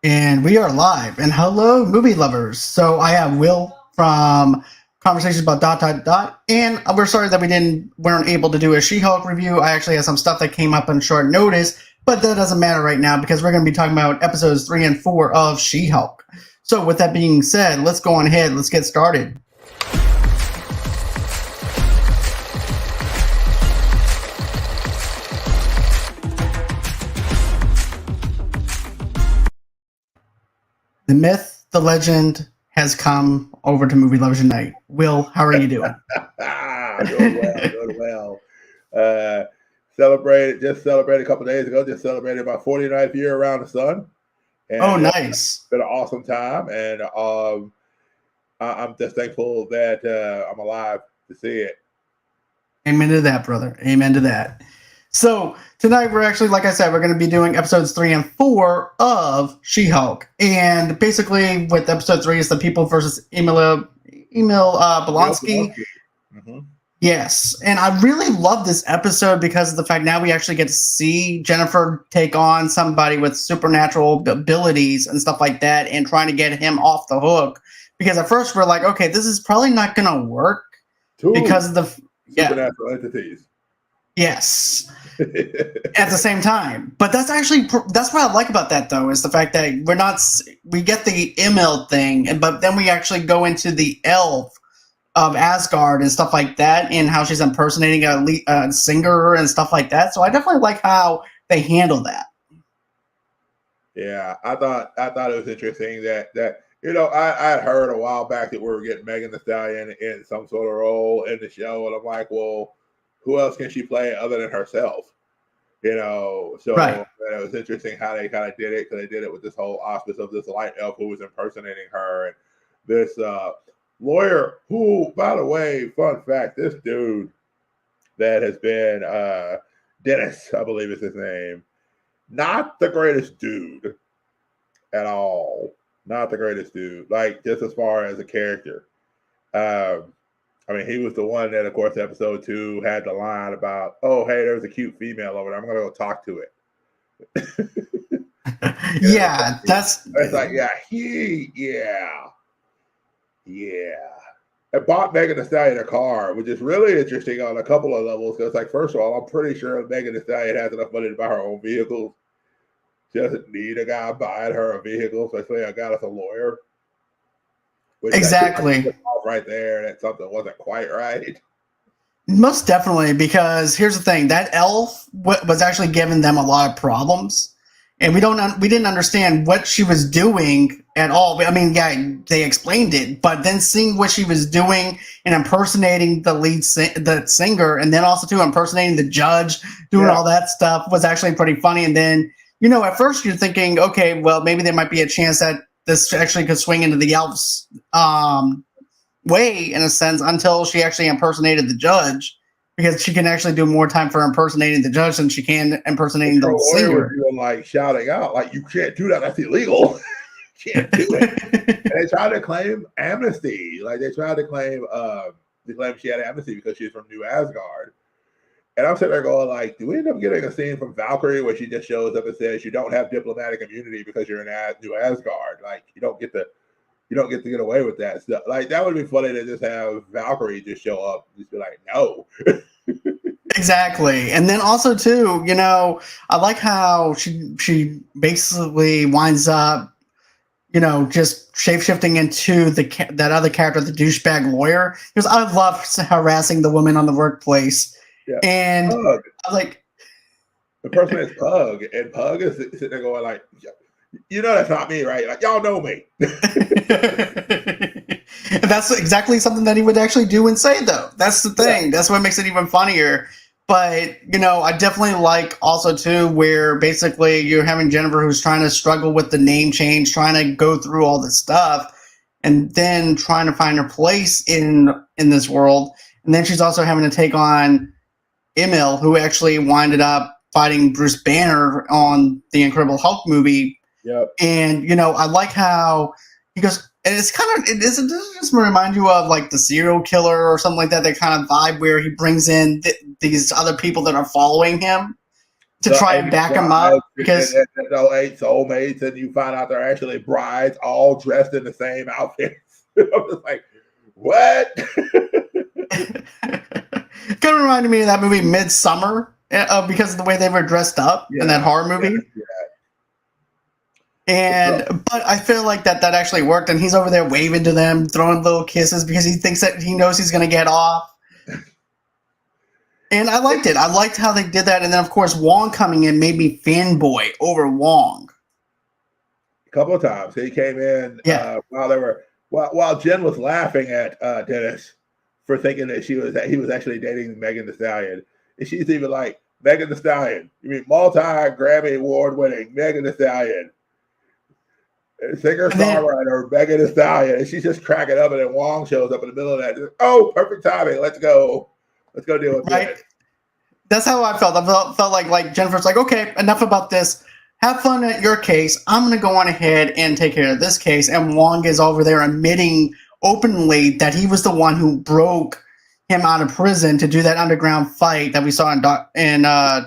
And we are live. And hello, movie lovers. So I have Will from Conversations about dot dot dot. And we're sorry that weren't able to do a She-Hulk review. I actually had some stuff that came up on short notice, but that doesn't matter right now because we're going to be talking about episodes 3 and 4 of She-Hulk. So with that being said, let's go on ahead. Let's get started. The myth, the legend has come over to Movie Lovers Unite. Will, how are you doing? Doing well. Just celebrated a couple days ago. Just celebrated my 49th year around the sun. And, nice. It's been an awesome time, and I'm just thankful that I'm alive to see it. Amen to that, brother. Amen to that. So tonight we're actually, like I said, we're going to be doing episodes 3 and 4 of She-Hulk. And basically with episode 3 is the people versus Emil Blonsky. Mm-hmm. Yes. And I really love this episode because of the fact now we actually get to see Jennifer take on somebody with supernatural abilities and stuff like that and trying to get him off the hook. Because at first we're like, okay, this is probably not going to work because of the supernatural entities. Yes. At the same time. But that's what I like about that, though, is the fact that we get the Emil thing, but then we actually go into the elf of Asgard and stuff like that, and how she's impersonating a singer and stuff like that. So I definitely like how they handle that. Yeah, I thought it was interesting that I had heard a while back that we were getting Megan Thee Stallion in some sort of role in the show, and I'm like, well, who else can she play other than herself? So right. It was interesting how they kind of did it, because they did it with this whole auspice of this light elf who was impersonating her, and this lawyer who, by the way, fun fact, this dude that has been Dennis, I believe is his name, not the greatest dude at all. Not the greatest dude, like just as far as a character. I mean, he was the one that, of course, episode 2 had the line about, oh, hey, there's a cute female over there. I'm going to go talk to it. Yeah, that's like, yeah. It bought Megan Thee Stallion a car, which is really interesting on a couple of levels. Because, like, first of all, I'm pretty sure Megan Thee Stallion has enough money to buy her own vehicles. She doesn't need a guy buying her a vehicle, especially a guy that's a lawyer. Exactly. Right there, that something wasn't quite right. Most definitely, because here's the thing: that elf was actually giving them a lot of problems, and we didn't understand what she was doing at all. I mean, yeah, they explained it, but then seeing what she was doing and impersonating the singer, and then also too impersonating the judge, doing all that stuff was actually pretty funny. And then at first you're thinking, okay, well maybe there might be a chance that this actually could swing into the elves' way, in a sense, until she actually impersonated the judge, because she can actually do more time for impersonating the judge than she can impersonating the singer. Like shouting out, like, you can't do that. That's illegal. You can't do it. And they tried to claim amnesty. Like, they tried to claim she had amnesty because she's from New Asgard. And I'm sitting there going, like, do we end up getting a scene from Valkyrie where she just shows up and says you don't have diplomatic immunity because you're in New Asgard? Like, you don't get to get away with that stuff. Like, that would be funny to just have Valkyrie just show up and just be like, no. Exactly. And then also too, I like how she basically winds up, just shape-shifting into that other character, the douchebag lawyer. Because I love harassing the women on the workplace. Yeah. And Pug. I was like, the person is Pug, and Pug is sitting there going like, that's not me, right? Like, y'all know me. That's exactly something that he would actually do and say, though. That's the thing. Yeah. That's what makes it even funnier. But, I definitely like also, too, where basically you're having Jennifer who's trying to struggle with the name change, trying to go through all this stuff, and then trying to find her place in this world. And then she's also having to take on Emil, who actually winded up fighting Bruce Banner on the Incredible Hulk movie. Yep. And, I like how he goes, and it's kind of, does it just remind you of like the serial killer or something like that, that kind of vibe where he brings in these other people that are following him. to try and back him up because the 8 soulmates, and you find out they're actually brides, all dressed in the same outfits. I'm just like, what? Kind of reminded me of that movie Midsummer because of the way they were dressed up in that horror movie. But I feel like that actually worked, and he's over there waving to them, throwing little kisses because he thinks that he knows he's going to get off. And I liked it. I liked how they did that, and then of course Wong coming in made me fanboy over Wong. A couple of times he came in while Jen was laughing at Dennis for thinking that he was actually dating Megan Thee Stallion, and she's even like, Megan Thee Stallion, you mean multi-Grammy award winning Megan Thee Stallion, singer-songwriter Megan Thee Stallion, and she's just cracking up, and then Wong shows up in the middle of that. Oh, perfect timing. Let's go deal with it. That's how I felt. I felt like Jennifer's like, okay, enough about this. Have fun at your case. I'm going to go on ahead and take care of this case. And Wong is over there admitting openly that he was the one who broke him out of prison to do that underground fight that we saw in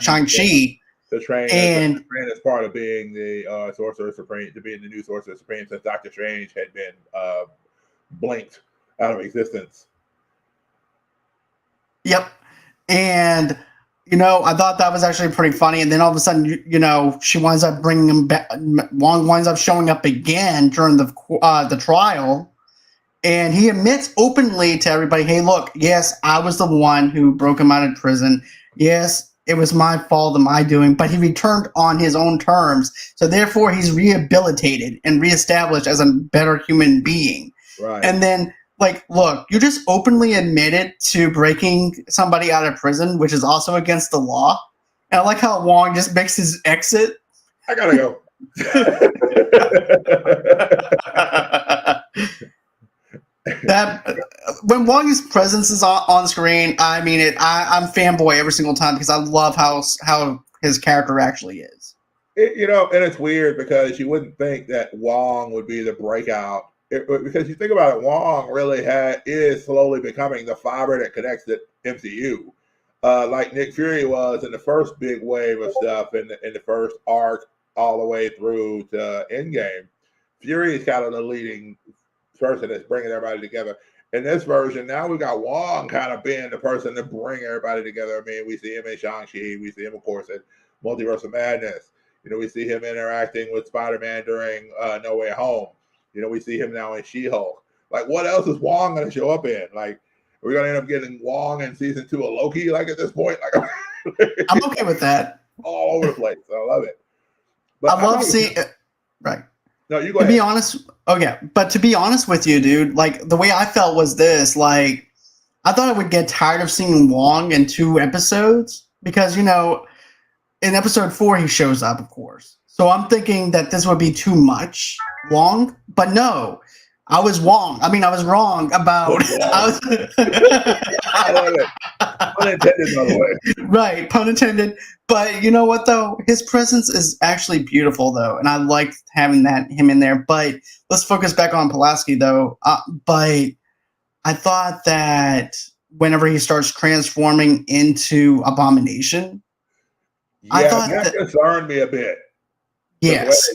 Shang-Chi. The train is part of being the Sorcerer Supreme, to being the new Sorcerer Supreme since Doctor Strange had been blinked out of existence. Yep. And, I thought that was actually pretty funny. And then all of a sudden, she winds up bringing him back. Wong winds up showing up again during the trial. And he admits openly to everybody, hey, look, yes, I was the one who broke him out of prison. Yes, it was my fault and my doing. But he returned on his own terms. So therefore, he's rehabilitated and reestablished as a better human being. Right. And then, look, you just openly admitted to breaking somebody out of prison, which is also against the law. And I like how Wong just makes his exit. I gotta go. That when Wong's presence is on screen, I mean I'm fanboy every single time because I love how his character actually is. And it's weird because you wouldn't think that Wong would be the breakout. Because you think about it, Wong really is slowly becoming the fiber that connects the MCU, like Nick Fury was in the first big wave of stuff in the first arc, all the way through to Endgame. Fury is kind of the leading person that's bringing everybody together. In this version, now we got Wong kind of being the person to bring everybody together. I mean, we see him in Shang-Chi, we see him, of course, in Multiverse of Madness. We see him interacting with Spider-Man during No Way Home. We see him now in She-Hulk. Like, what else is Wong going to show up in? Like, are we going to end up getting Wong in season 2 of Loki? Like, at this point, I'm okay with that. All over the place. I love it. But I love seeing it. Right. No, you go ahead. To be honest, okay. But to be honest with you, dude, like the way I felt was this: like, I thought I would get tired of seeing Wong in 2 episodes because in episode 4 he shows up, of course. So I'm thinking that this would be too much Wong, but no, I was wrong. I was wrong about. I love it. Pun intended, by the way. Right, pun intended. But you know what, though? His presence is actually beautiful, though, and I liked having him in there. But let's focus back on Pulaski, though. But I thought that whenever he starts transforming into Abomination, I thought that concerned me a bit. Yes,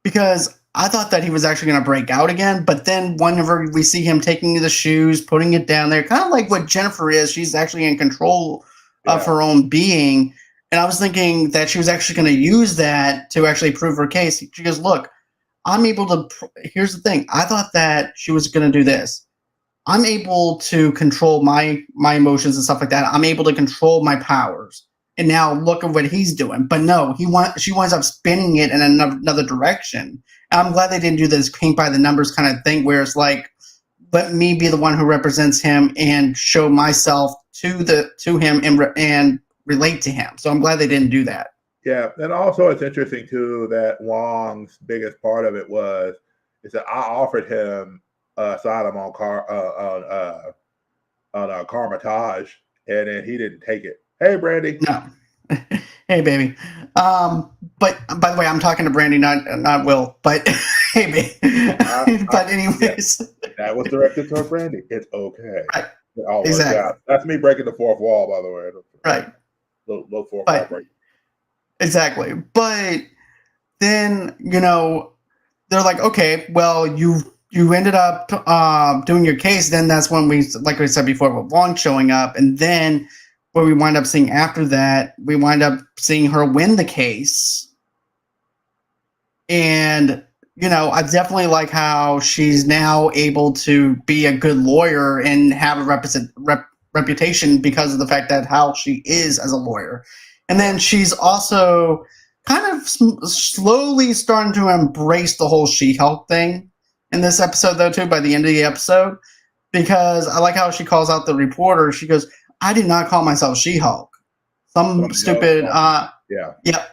because I thought that he was actually going to break out again, but then whenever we see him taking the shoes, putting it down there, kind of like what Jennifer is, she's actually in control of her own being. And I was thinking that she was actually going to use that to actually prove her case. She goes, look, I'm able to, here's the thing. I thought that she was going to do this. I'm able to control my emotions and stuff like that. I'm able to control my powers. And now look at what he's doing. But no, she winds up spinning it in another direction. And I'm glad they didn't do this paint by the numbers kind of thing where it's like, let me be the one who represents him and show myself to him and relate to him. So I'm glad they didn't do that. Yeah, and also it's interesting too that Wong's biggest part of it is that I offered him asylum on Karmatage, and then he didn't take it. Hey, Brandy. No. Hey, baby. But by the way, I'm talking to Brandy, not Will. But hey, baby. But anyways, that was directed toward Brandy. It's okay. Right. Exactly. That's me breaking the fourth wall, by the way. Right. low 4 or 5 But break. exactly. But then, they're like, okay, well, you ended up doing your case. Then that's when like we said before, with Long showing up, and then what we wind up seeing after that, we wind up seeing her win the case. And I definitely like how she's now able to be a good lawyer and have a reputation because of the fact that how she is as a lawyer. And then she's also kind of slowly starting to embrace the whole She-Hulk thing in this episode, though, too, by the end of the episode. Because I like how she calls out the reporter. She goes, I did not call myself She-Hulk. Some stupid, yeah.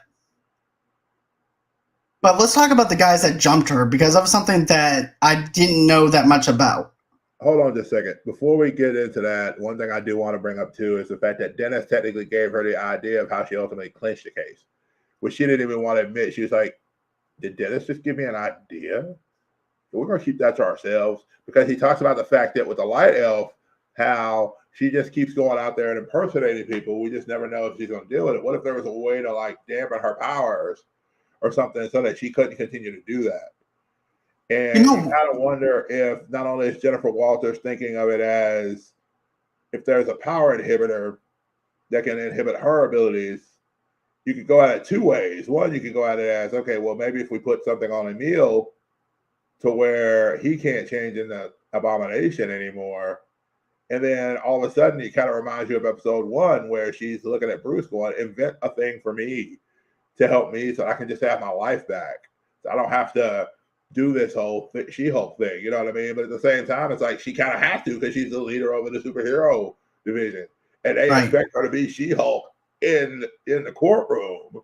But let's talk about the guys that jumped her, because that was something that I didn't know that much about. Hold on just a second. Before we get into that, one thing I do want to bring up, too, is the fact that Dennis technically gave her the idea of how she ultimately clinched the case, which she didn't even want to admit. She was like, did Dennis just give me an idea? We're going to keep that to ourselves, because he talks about the fact that with the Light Elf, how she just keeps going out there and impersonating people. We just never know if she's going to deal with it. What if there was a way to, like, dampen her powers or something so that she couldn't continue to do that? And you kind of wonder if not only is Jennifer Walters thinking of it as if there's a power inhibitor that can inhibit her abilities, you could go at it two ways. One, you could go at it as, okay, well, maybe if we put something on Emil to where he can't change into Abomination anymore, and then all of a sudden it kind of reminds you of episode 1 where she's looking at Bruce going, invent a thing for me to help me so I can just have my life back. So I don't have to do this whole She-Hulk thing, you know what I mean? But at the same time, it's like she kind of has to, because she's the leader over the superhero division, and they expect her to be She-Hulk in the courtroom,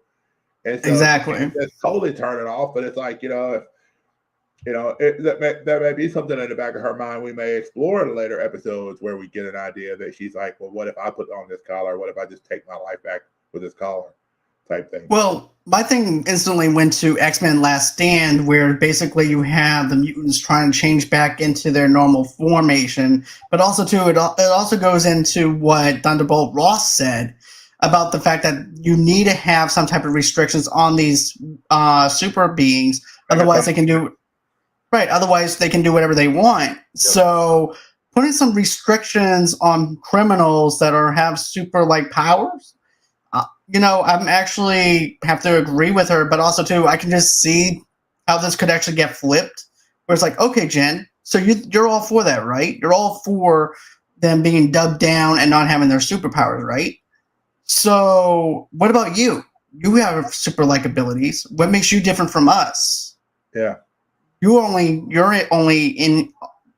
and so exactly, just totally turn it off. But it's like, that may be something in the back of her mind we may explore in later episodes, where we get an idea that she's like, well, what if I put on this collar? What if I just take my life back with this collar? Type thing. Well, my thing instantly went to X-Men Last Stand, where basically you have the mutants trying to change back into their normal formation, but also too it also goes into what Thunderbolt Ross said about the fact that you need to have some type of restrictions on these super beings, otherwise they can do whatever they want. Yep. So putting some restrictions on criminals that have super like powers, I'm actually have to agree with her, but also too, I can just see how this could actually get flipped. Where it's like, okay, Jen, so you're all for that, right? You're all for them being dubbed down and not having their superpowers, right? So what about you? You have super like abilities. What makes you different from us? Yeah, you're only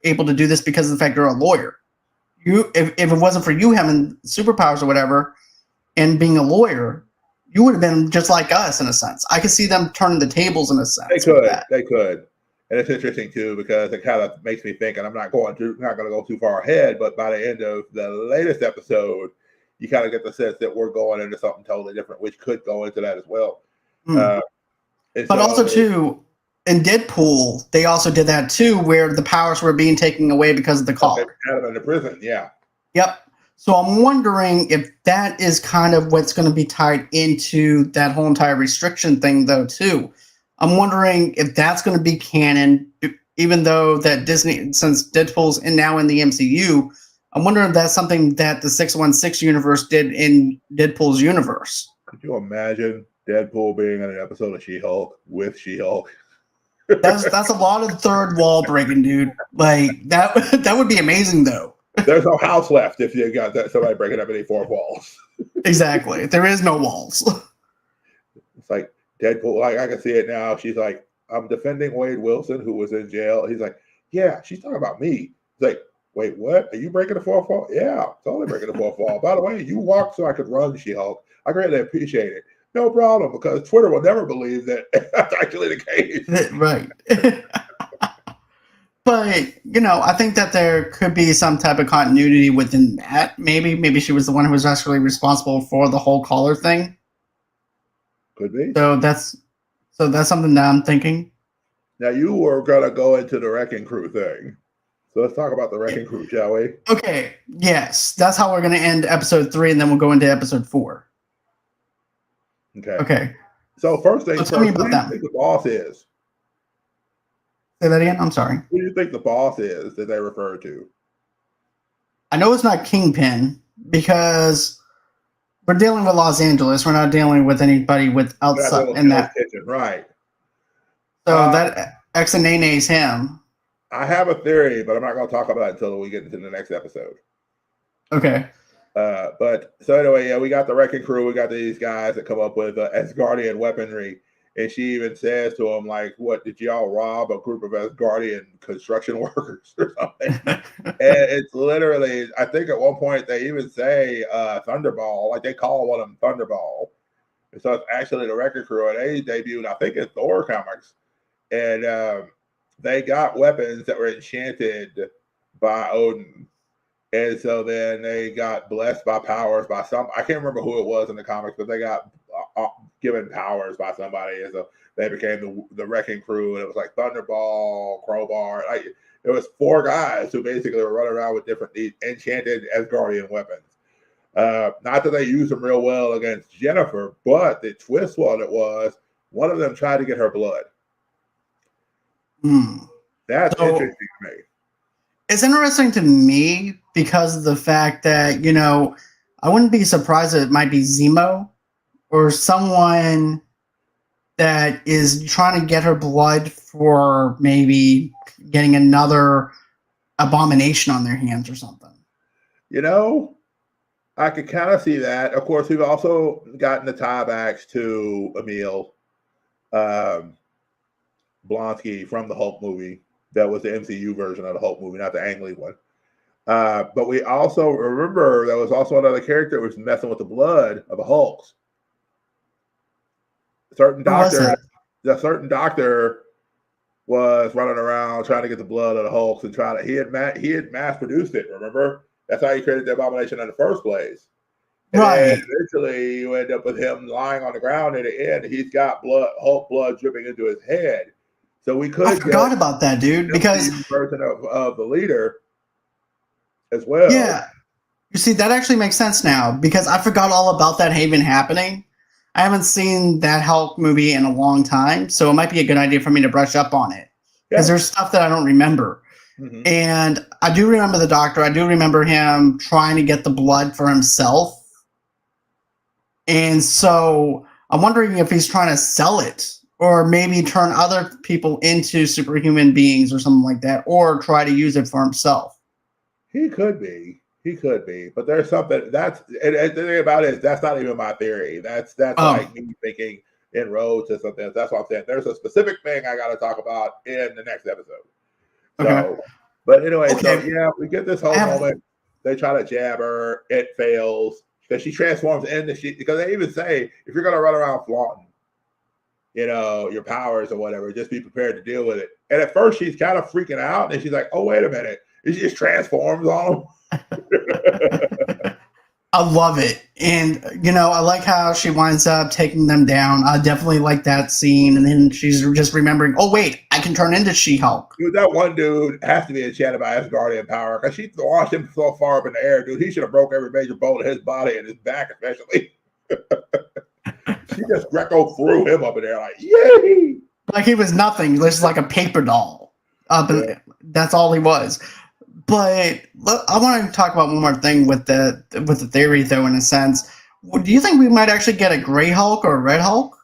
able to do this because of the fact you're a lawyer. If it wasn't for you having superpowers or whatever, and being a lawyer, you would have been just like us in a sense. I could see them turning the tables in a sense. They could. And it's interesting too, because it kind of makes me think, and I'm not going to go too far ahead, but by the end of the latest episode, you kind of get the sense that we're going into something totally different, which could go into that as well. But also too, in Deadpool, they also did that too, where the powers were being taken away because of the collar. Had them in the prison, yeah. Yep. So I'm wondering if that is kind of what's going to be tied into that whole entire restriction thing, though, too. I'm wondering if that's going to be canon, even though that Disney, since Deadpool's now in the MCU, I'm wondering if that's something that the 616 universe did in Deadpool's universe. Could you imagine Deadpool being in an episode of She-Hulk with She-Hulk? That's a lot of third wall breaking, dude. Like that would be amazing, though. There's no house left if you got somebody breaking up any fourth walls. Exactly. There is no walls. It's like Deadpool. Like I can see it now. She's like, I'm defending Wade Wilson, who was in jail. He's like, yeah, she's talking about me. He's like, wait, what? Are you breaking the fourth wall? Yeah, totally breaking the fourth wall. By the way, you walked so I could run, She-Hulk. I greatly appreciate it. No problem, because Twitter will never believe that that's actually the case. Right. But, I think that there could be some type of continuity within that. Maybe she was the one who was actually responsible for the whole collar thing. Could be. So that's something that I'm thinking. Now, you were going to go into the Wrecking Crew thing. So let's talk about the Wrecking Crew, shall we? Okay, yes. That's how we're going to end episode 3, and then we'll go into episode 4. Okay. Okay. So first things So tell me first, who about do you them. think the boss is? Say that again. I'm sorry. Who do you think the boss is that they refer to? I know it's not Kingpin because we're dealing with Los Angeles. We're not dealing with anybody with That outside little in Hell's that. Kitchen, right? So Uh, that X and is him. I have a theory, but I'm not going to talk about it until we get into the next episode. Okay. But so anyway, yeah, we got the wrecking crew. We got these guys that come up with Asgardian weaponry, and she even says to them, like, "What did y'all rob a group of Asgardian construction workers or something?" And it's literally, I think at one point they even say Thunderball, like they call one of them Thunderball. And so it's actually the wrecking crew, and they debuted, I think, in Thor comics, and they got weapons that were enchanted by Odin. And so then they got blessed by powers by some, I can't remember who it was in the comics, but they got given powers by somebody. And so they became the wrecking crew. And it was like Thunderball, Crowbar. Like, there was 4 guys who basically were running around with different enchanted Asgardian weapons. Not that they used them real well against Jennifer, but the twist on it was one of them tried to get her blood. That's interesting to me. It's interesting to me because of the fact that, I wouldn't be surprised if it might be Zemo or someone that is trying to get her blood for maybe getting another abomination on their hands or something. I could kind of see that. Of course, we've also gotten the tiebacks to Emil Blonsky from the Hulk movie. That was the MCU version of the Hulk movie, not the Ang Lee one. But we also remember there was also another character who was messing with the blood of the Hulks. The certain doctor was running around trying to get the blood of the Hulks and he had mass produced it. Remember, that's how he created the abomination in the first place. And then eventually you end up with him lying on the ground. In the end, he's got Hulk blood dripping into his head. So we could. I forgot about that, dude. Because version of the leader as well. Yeah, you see, that actually makes sense now because I forgot all about that even happening. I haven't seen that Hulk movie in a long time, so it might be a good idea for me to brush up on it because there's stuff that I don't remember. Mm-hmm. And I do remember the doctor. I do remember him trying to get the blood for himself. And so I'm wondering if he's trying to sell it or maybe turn other people into superhuman beings or something like that, or try to use it for himself. He could be, but there's something and the thing about it is that's not even my theory. That's like me thinking in road to something. That's what I'm saying. There's a specific thing I got to talk about in the next episode. So, but anyway, so yeah, we get this whole moment. They try to jab her. It fails because she transforms into because they even say if you're going to run around flaunting, your powers or whatever, just be prepared to deal with it. And at first she's kind of freaking out and she's like, oh, wait a minute. She just transforms on them. I love it. And, I like how she winds up taking them down. I definitely like that scene. And then she's just remembering, oh, wait, I can turn into She-Hulk. Dude, that one dude has to be enchanted by Asgardian power because she launched him so far up in the air, dude. He should have broke every major bone in his body and his back especially. She just Greco threw him up in there like, yay! Like he was nothing. Just like a paper doll. That's all he was. But I want to talk about one more thing with the theory, though, in a sense. Do you think we might actually get a Gray Hulk or a Red Hulk?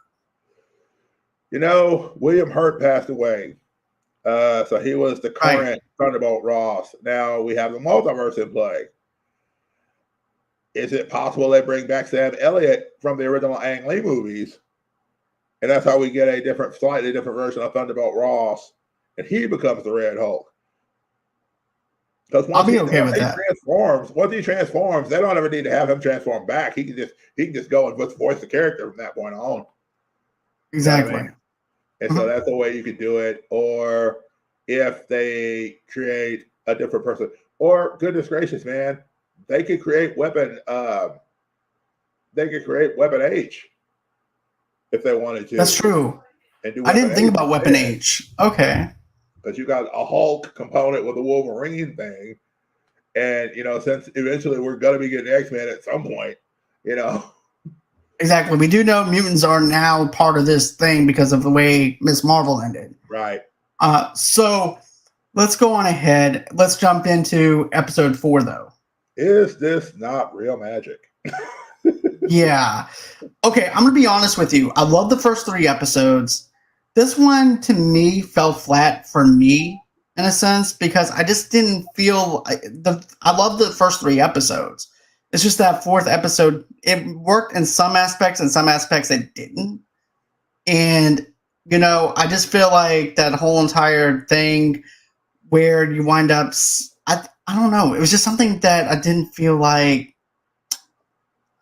William Hurt passed away. So he was the current Thunderbolt Ross. Now we have the multiverse in play. Is it possible they bring back Sam Elliott from the original Ang Lee movies? And that's how we get a slightly different version of Thunderbolt Ross. And he becomes the Red Hulk. Because once he transforms, they don't ever need to have him transform back. He can just go and just voice the character from that point on. Exactly. You know what I mean? And so that's the way you could do it. Or if they create a different person. Or goodness gracious, man, they could create Weapon H if they wanted to. That's true. And do I didn't think about Weapon H. Okay. Because you got a Hulk component with a Wolverine thing. And, since eventually we're going to be getting X-Men at some point, Exactly. We do know mutants are now part of this thing because of the way Miss Marvel ended. Right. So let's go on ahead. Let's jump into episode 4, though. Is this not real magic? Yeah. Okay, I'm going to be honest with you. I love the first 3 episodes. This one, to me, fell flat for me, in a sense, because I just didn't feel... I love the first 3 episodes. It's just that 4th episode, it worked in some aspects, and some aspects it didn't. And, I just feel like that whole entire thing where you wind up... I don't know. It was just something that I didn't feel like...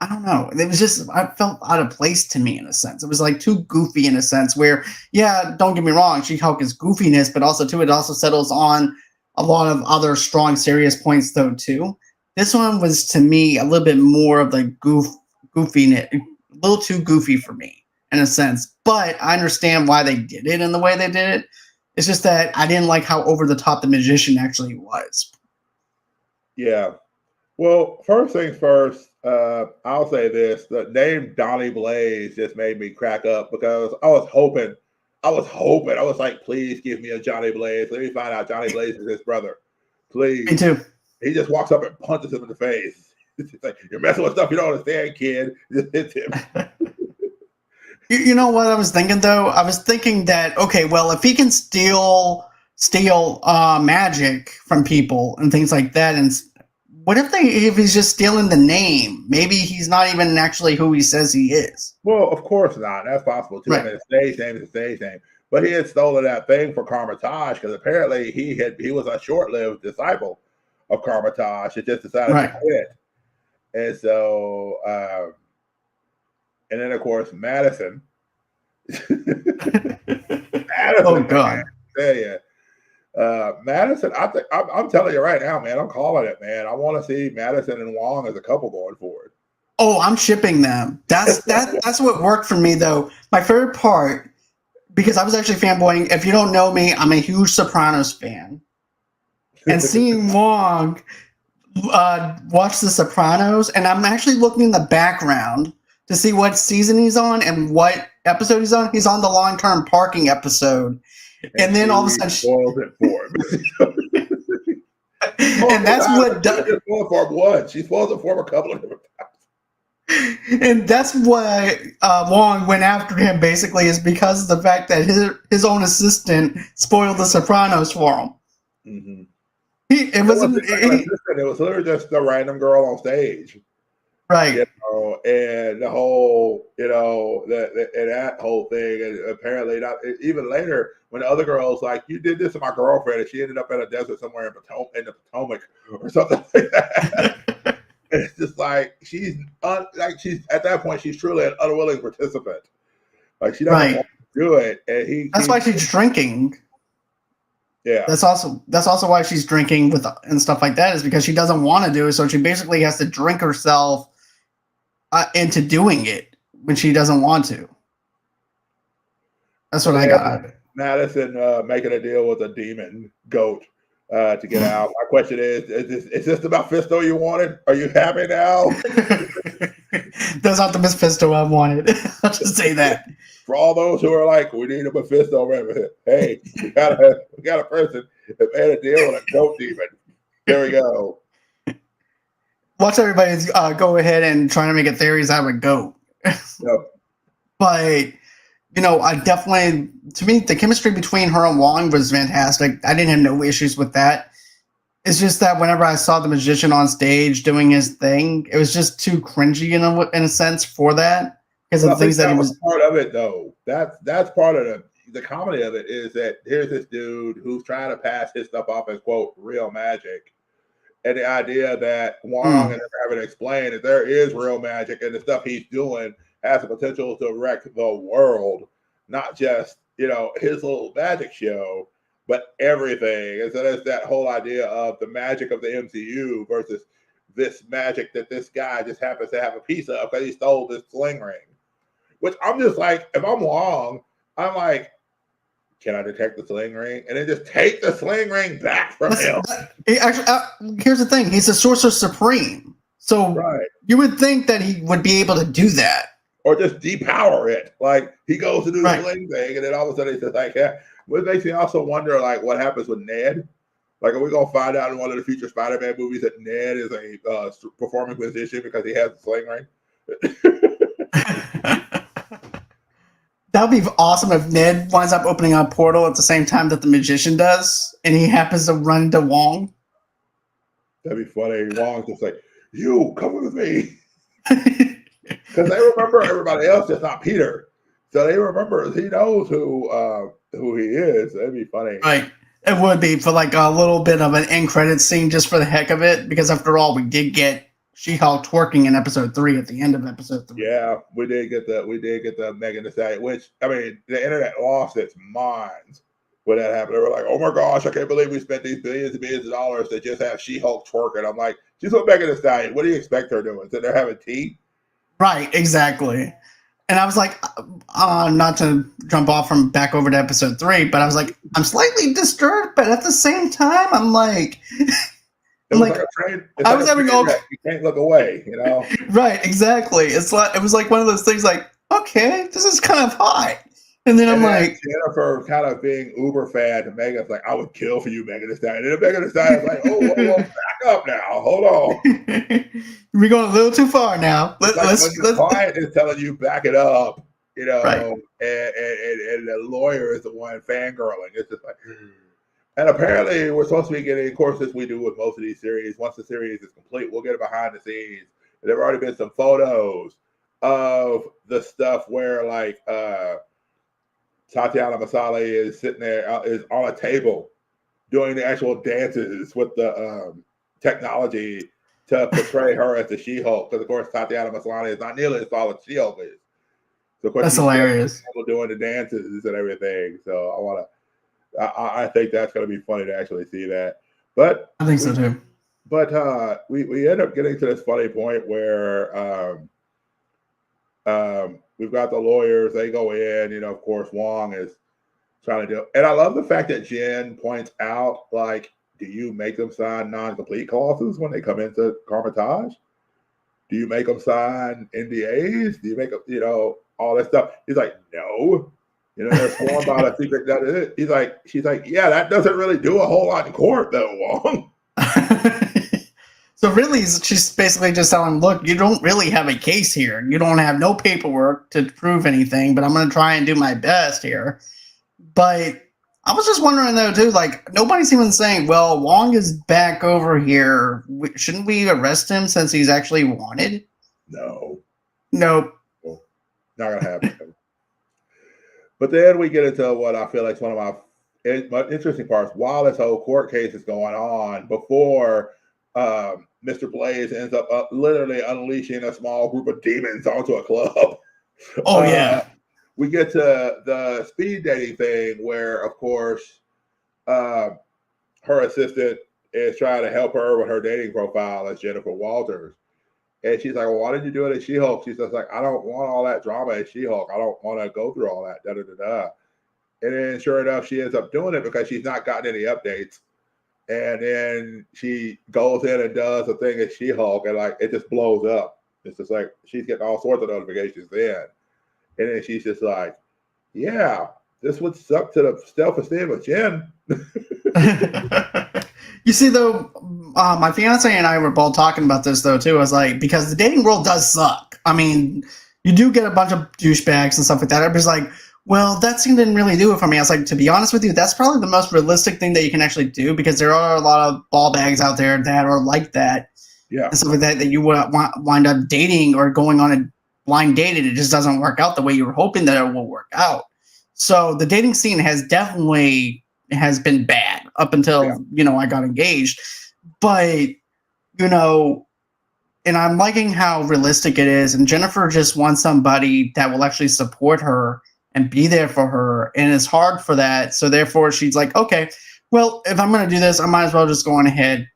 I don't know. It was just, I felt out of place to me in a sense. It was like too goofy in a sense where, yeah, don't get me wrong, She-Hulk is goofiness, but also too, it also settles on a lot of other strong, serious points though too. This one was to me a little bit more of the goofiness, a little too goofy for me in a sense. But I understand why they did it in the way they did it. It's just that I didn't like how over the top the magician actually was. Yeah. Well, first things first, I'll say this. The name Donnie Blaze just made me crack up because I was hoping, I was like, please give me a Johnny Blaze. Let me find out Johnny Blaze is his brother. Please. Me too. He just walks up and punches him in the face. It's like, you're messing with stuff you don't understand, kid. Just hits him. You know what I was thinking though? I was thinking that, okay, well, if he can steal magic from people and things like that, and what if he's just stealing the name? Maybe he's not even actually who he says he is. Well, of course not. That's possible too. Right. I mean, a stage name is a stage name. But he had stolen that thing for Karmatage because apparently he was a short-lived disciple of Karmatage. It just decided to quit. And so, and then of course Madison. Oh God! Man, Madison, I'm telling you right now, man. I'm calling it, man. I want to see Madison and Wong as a couple going forward. Oh, I'm shipping them. That's what worked for me though. My favorite part, because I was actually fanboying. If you don't know me, I'm a huge Sopranos fan, and seeing Wong watch The Sopranos, and I'm actually looking in the background to see what season he's on and what episode he's on. He's on the long-term parking episode. And then all of a sudden, spoils it for him. And that's what she spoils it for him a couple of different times. And that's why Wong went after him. Basically, is because of the fact that his own assistant spoiled The Sopranos for him. Mm-hmm. It was literally just a random girl on stage, right? And the whole, that whole thing, and apparently not even later. When the other girl's like, you did this to my girlfriend, and she ended up in a desert somewhere in the Potomac or something like that. It's just like she's at that point she's truly an unwilling participant. Like she doesn't want to do it, and that's why she's drinking. Yeah, that's also why she's drinking and stuff like that, is because she doesn't want to do it. So she basically has to drink herself into doing it when she doesn't want to. That's what I got. Madison making a deal with a demon goat to get out. My question is this about Fisto you wanted? Are you happy now? That's not the Mephisto I wanted. I'll just say that. For all those who are like, we need a Mephisto reference. Hey, we got a person that made a deal with a goat demon. There we go. Watch everybody go ahead and trying to make a theories out of a goat. Yep. But I definitely, to me, the chemistry between her and Wong was fantastic. I didn't have no issues with that. It's just that whenever I saw the magician on stage doing his thing, it was just too cringy in a sense for that. Because of the things that he was part of it, though. That's part of the comedy of it, is that here's this dude who's trying to pass his stuff off as, quote, real magic. And the idea that Wong and having to explain that there is real magic and the stuff he's doing has the potential to wreck the world, not just, his little magic show, but everything. And so there's that whole idea of the magic of the MCU versus this magic that this guy just happens to have a piece of because he stole this sling ring. Which I'm just like, if I'm Wong, I'm like, can I detect the sling ring? And then just take the sling ring back from him. Here's the thing. He's a sorcerer supreme. So you would think that he would be able to do that. or just depower it. Like he goes to do the Right. sling thing, and then all of a sudden he says, like, yeah. What makes me also wonder, like, what happens with Ned? Like, are we gonna find out in one of the future Spider-Man movies that Ned is a performing musician because he has the sling ring? That would be awesome if Ned winds up opening a portal at the same time that the magician does, and he happens to run into Wong. That'd be funny. Wong's just like, you come with me. Because they remember everybody else, just not Peter. So they remember, he knows who he is. That'd be funny. Right. It would be for like a little bit of an end credit scene just for the heck of it, because after all, we did get She-Hulk twerking in episode 3 at the end of episode 3. Yeah, we did get the Megan Thee Stallion, which, I mean, the internet lost its minds when that happened. They were like, oh my gosh, I can't believe we spent these billions and billions of dollars to just have She-Hulk twerking. I'm like, she's with Megan Thee Stallion. What do you expect her doing? So they're having tea? Right, exactly. And I was like, not to jump off from back over to episode 3, but I was like, I'm slightly disturbed, but at the same time, I'm like, It was like a train. I was having all. You can't look away, you know. Right, exactly. It was like one of those things. Like, okay, this is kind of hot, and then I'm like, Jennifer kind of being uber fan to Megan's like, I would kill for you, Megan Thee Stallion. And then Megan Thee Stallion's like, whoa, back up now, hold on. We're going a little too far now. When your client is telling you back it up, you know, right. and the lawyer is the one fangirling. It's just like. And apparently, we're supposed to be getting, of course, as we do with most of these series, once the series is complete, we'll get it behind the scenes. And there have already been some photos of the stuff where, like, Tatiana Maslany is sitting there, is on a table doing the actual dances with the technology to portray her as the She-Hulk. Because, of course, Tatiana Maslany is not nearly as tall as She-Hulk is. So, of course, that's hilarious. Doing the dances and everything. So, I think that's going to be funny to actually see that. But I think so too. But we end up getting to this funny point where we've got the lawyers. They go in. You know, of course, Wong is trying to do. And I love the fact that Jen points out, like, do you make them sign non-complete clauses when they come into Carmitage? Do you make them sign NDAs? Do you make them, you know, all that stuff? He's like, no. You know, they're sworn by the secret. She's like, yeah, that doesn't really do a whole lot in court, though, Wong. So really, she's basically just telling him, look, you don't really have a case here. You don't have no paperwork to prove anything, but I'm going to try and do my best here. But I was just wondering, though, too, like, nobody's even saying, well, Wong is back over here. Shouldn't we arrest him since he's actually wanted? No. Nope. Not going to happen. But then we get into what I feel like is one of my interesting parts. While this whole court case is going on, before Mr. Blaze ends up literally unleashing a small group of demons onto a club. Oh, yeah. We get to the speed dating thing where, of course, her assistant is trying to help her with her dating profile as Jennifer Walters. And she's like, well, why didn't you do it as She-Hulk? She's just like, I don't want all that drama as She-Hulk. I don't want to go through all that, da-da-da-da. And then sure enough, she ends up doing it because she's not gotten any updates. And then she goes in and does a thing as She-Hulk, and like it just blows up. It's just like she's getting all sorts of notifications then. And then she's just like, yeah, this would suck to the self-esteem of Jen. You see, though, my fiance and I were both talking about this, though, too. I was like, because the dating world does suck. I mean, you do get a bunch of douchebags and stuff like that. Everybody's like, well, that scene didn't really do it for me. I was like, to be honest with you, that's probably the most realistic thing that you can actually do, because there are a lot of ball bags out there that are like that. Yeah. And stuff like that you would wind up dating or going on a blind date, and it just doesn't work out the way you were hoping that it will work out. So the dating scene has been bad up until, you know, I got engaged. But, you know, and I'm liking how realistic it is. And Jennifer just wants somebody that will actually support her and be there for her. And it's hard for that. So therefore she's like, okay, well, if I'm going to do this, I might as well just go on ahead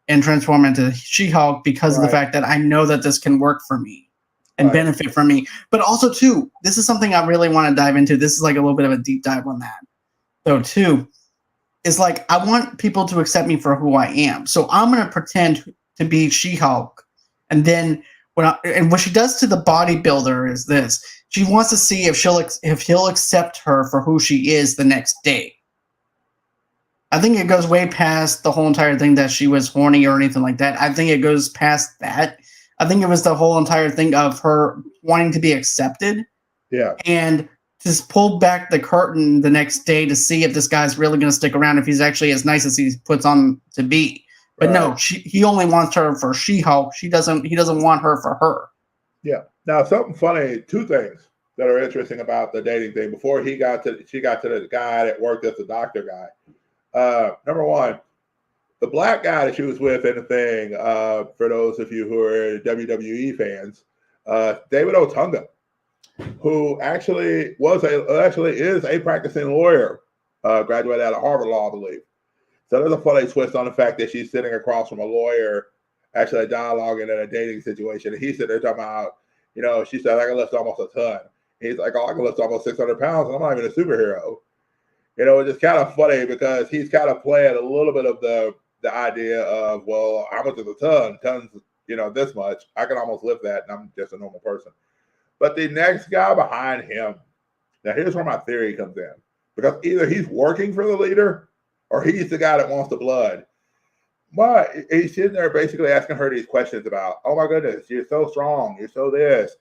and transform into She-Hulk because of the fact that I know that this can work for me and benefit from me. But also, too, this is something I really want to dive into. This is like a little bit of a deep dive on that. So, too, is like I want people to accept me for who I am. So I'm going to pretend to be She-Hulk. And then and what she does to the bodybuilder is this: she wants to see if he'll accept her for who she is the next day. I think it goes way past the whole entire thing that she was horny or anything like that. I think it goes past that. I think it was the whole entire thing of her wanting to be accepted. Yeah. And just pull back the curtain the next day to see if this guy's really going to stick around, if he's actually as nice as he puts on to be. But no, he only wants her for She-Hulk. He doesn't want her for her. Yeah. Now, something funny, two things that are interesting about the dating thing. Before she got to the guy that worked as the doctor guy. Number one, the black guy that she was with in the thing, for those of you who are WWE fans, David Otunga, who actually is a practicing lawyer, graduated out of Harvard Law, I believe. So there's a funny twist on the fact that she's sitting across from a lawyer, actually dialoguing in a dating situation. And he's sitting there talking about, she said, I can lift almost a ton. He's like, oh, I can lift almost 600 pounds, and I'm not even a superhero. It's just kind of funny because he's kind of playing a little bit of the idea of, well, how much is a ton? Tons, this much. I can almost lift that, and I'm just a normal person. But the next guy behind him, now here's where my theory comes in. Because either he's working for the leader or he's the guy that wants the blood. But he's sitting there basically asking her these questions about, oh my goodness, you're so strong, you're so this.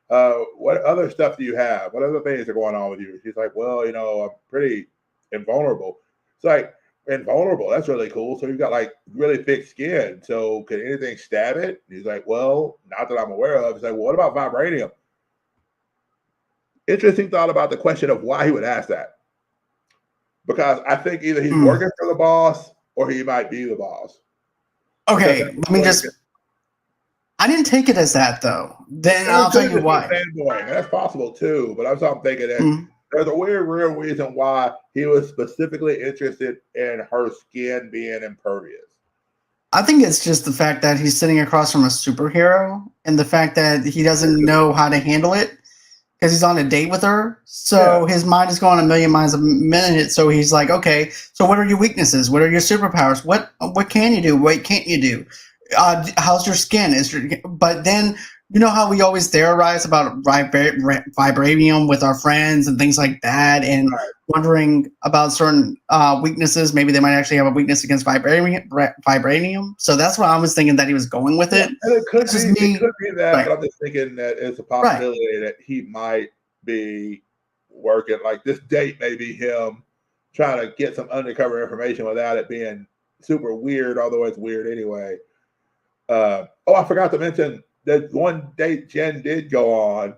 What other stuff do you have? What other things are going on with you? She's like, well, I'm pretty invulnerable. It's like, invulnerable, that's really cool. So you've got like really thick skin. So can anything stab it? And he's like, well, not that I'm aware of. He's like, well, what about vibranium? Interesting thought about the question of why he would ask that. Because I think either he's working for the boss or he might be the boss. Okay, let me just. I didn't take it as that though. Then I'll tell you why. Fanboy. That's possible too, but I'm thinking that there's a weird, real reason why he was specifically interested in her skin being impervious. I think it's just the fact that he's sitting across from a superhero and the fact that he doesn't know how to handle it because he's on a date with her. So his mind is going a million miles a minute. So he's like, okay, so what are your weaknesses? What are your superpowers? What can you do? What can't you do? How's your skin? But then, how we always theorize about vibranium with our friends and things like that, and wondering about certain weaknesses. Maybe they might actually have a weakness against vibranium. So that's what I was thinking that he was going with it. And it could be that, but I'm just thinking that it's a possibility that he might be working. Like this date may be him trying to get some undercover information without it being super weird, although it's weird anyway. I forgot to mention that one date Jen did go on,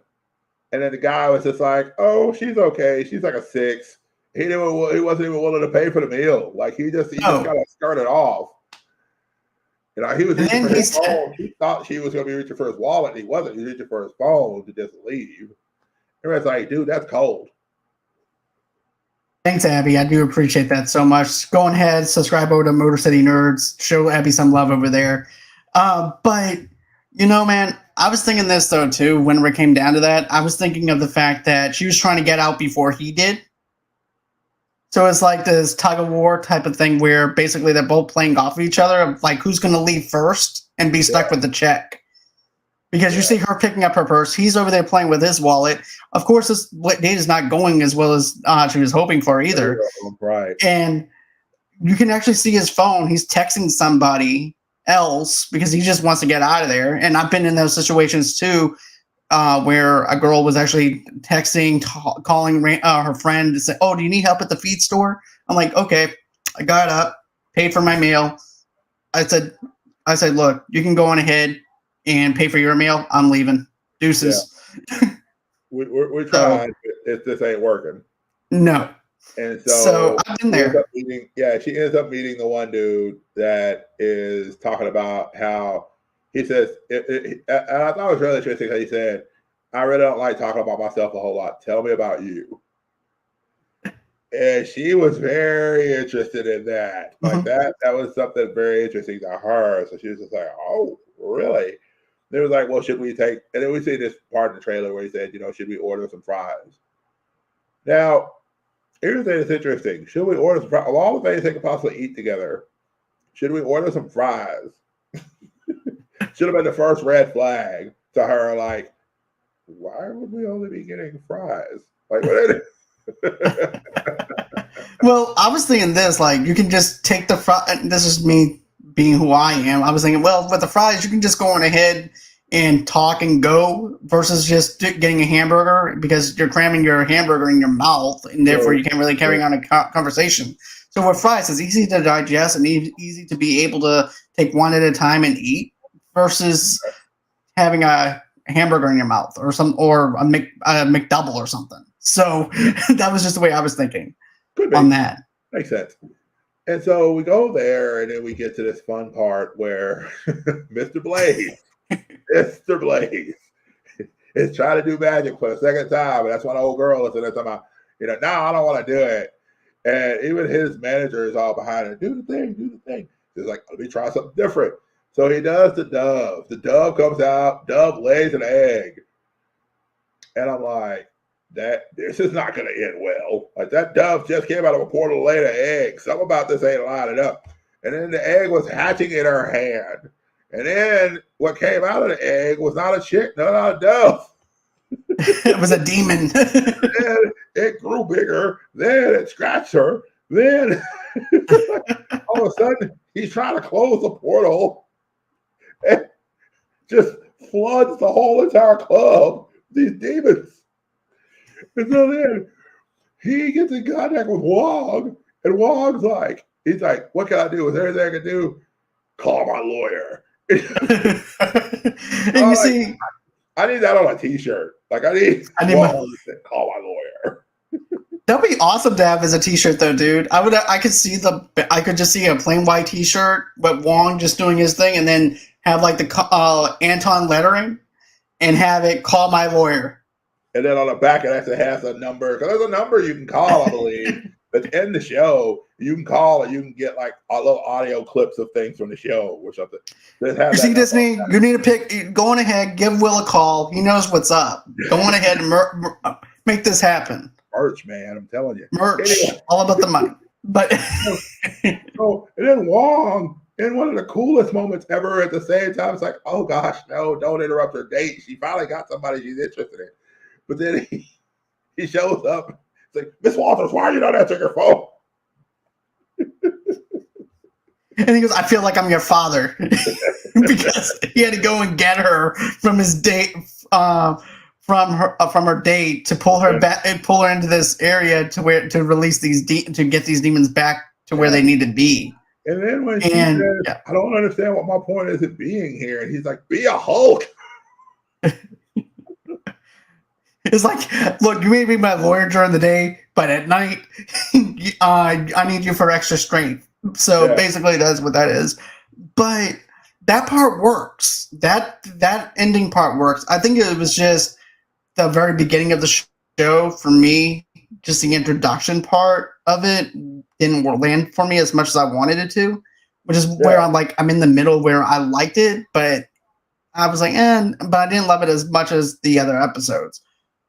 and then the guy was just like, "Oh, she's okay. She's like a 6." He wasn't even willing to pay for the meal. Like he just kind of started off. He was reaching for his phone. He thought she was going to be reaching for his wallet. And he wasn't. He was reaching for his phone to just leave. Everybody's like, "Dude, that's cold." Thanks, Abby. I do appreciate that so much. Go ahead, subscribe over to Motor City Nerds. Show Abby some love over there. But man, I was thinking this though too. When it came down to that, I was thinking of the fact that she was trying to get out before he did. So it's like this tug of war type of thing where basically they're both playing off of each other, like who's going to leave first and be stuck with the check. Because you see her picking up her purse, he's over there playing with his wallet. Of course, this date is not going as well as she was hoping for either. Right. And you can actually see his phone. He's texting somebody else because he just wants to get out of there. And I've been in those situations too, where a girl was actually texting, calling her friend to say, "Oh, do you need help at the feed store?" I'm like, "Okay." I got up, paid for my meal. I said, "Look, you can go on ahead and pay for your meal. I'm leaving. Deuces." Yeah. We're trying if this ain't working. No. And so I've been there. She ends up meeting the one dude that is talking about how he says, and I thought it was really interesting how he said, "I really don't like talking about myself a whole lot. Tell me about you." And she was very interested in that. Like that was something very interesting to her. So she was just like, "Oh, really?" They was like, "Well, should we take?" And then we see this part in the trailer where he said, "Should we order some fries?" Now, here's the thing that's interesting. Should we order some fries? Of all the things they could possibly eat together, should we order some fries? Should have been the first red flag. It's to her like, why would we only be getting fries? Like, what? Well, I was thinking this, like, you can just take the fries. This is me being who I am. I was thinking, well, with the fries, you can just go on ahead and talk and go versus just getting a hamburger because you're cramming your hamburger in your mouth and therefore you can't really carry on a conversation. So with fries, it's easy to digest and easy to be able to take one at a time and eat versus having a hamburger in your mouth or a McDouble or something. So that was just the way I was thinking on that. Makes sense. And so we go there, and then we get to this fun part where Mr. Blaze is trying to do magic for the second time, and that's when the old girl is talking about, no, I don't want to do it. And even his manager is all behind it. Do the thing. He's like, let me try something different. So he does the dove. The dove comes out. Dove lays an egg. And I'm like, this is not going to end well. Like, that dove just came out of a portal to lay an egg. Something about this ain't lining up. And then the egg was hatching in her hand. And then what came out of the egg was not a chick, not a dove. It was a demon. Then it grew bigger. Then it scratched her. Then all of a sudden, he's trying to close the portal. And just floods the whole entire club. These demons. And so then he gets in contact with Wong. And Wong's like, he's like, what can I do? Is there anything I can do? Call my lawyer. And you see, I need that on a t-shirt. Like, I need Wong to call my lawyer. That'd be awesome to have as a t-shirt though, dude. I could just see a plain white t-shirt, but Wong just doing his thing and then have like the Anton lettering and have it call my lawyer. And then on the back it actually has a number, because there's a number you can call, I believe. But in the show, you can call and you can get like a little audio clips of things from the show or something. You see, Disney, you need to pick. Go on ahead, give Will a call. He knows what's up. Go on ahead and make this happen. Merch, man, I'm telling you. Merch, anyway. All about the money. But so, and then Wong, in one of the coolest moments ever, at the same time, it's like, oh gosh, no, don't interrupt her date. She finally got somebody she's interested in. But then he shows up. It's like, Miss Walters, why are you not answering your phone? And he goes, I feel like I'm your father. Because he had to go and get her from his date, from her date to pull her back and pull her into this area to release to get these demons back to where they need to be. And then when she says, I don't understand what my point is in being here, and he's like, be a Hulk. It's like, look, you may be my lawyer during the day, but at night, I need you for extra strength. So basically, that's what that is. But that part works. That ending part works. I think it was just the very beginning of the show for me. Just the introduction part of it didn't land for me as much as I wanted it to, which is where I'm in the middle where I liked it, but I was like, but I didn't love it as much as the other episodes.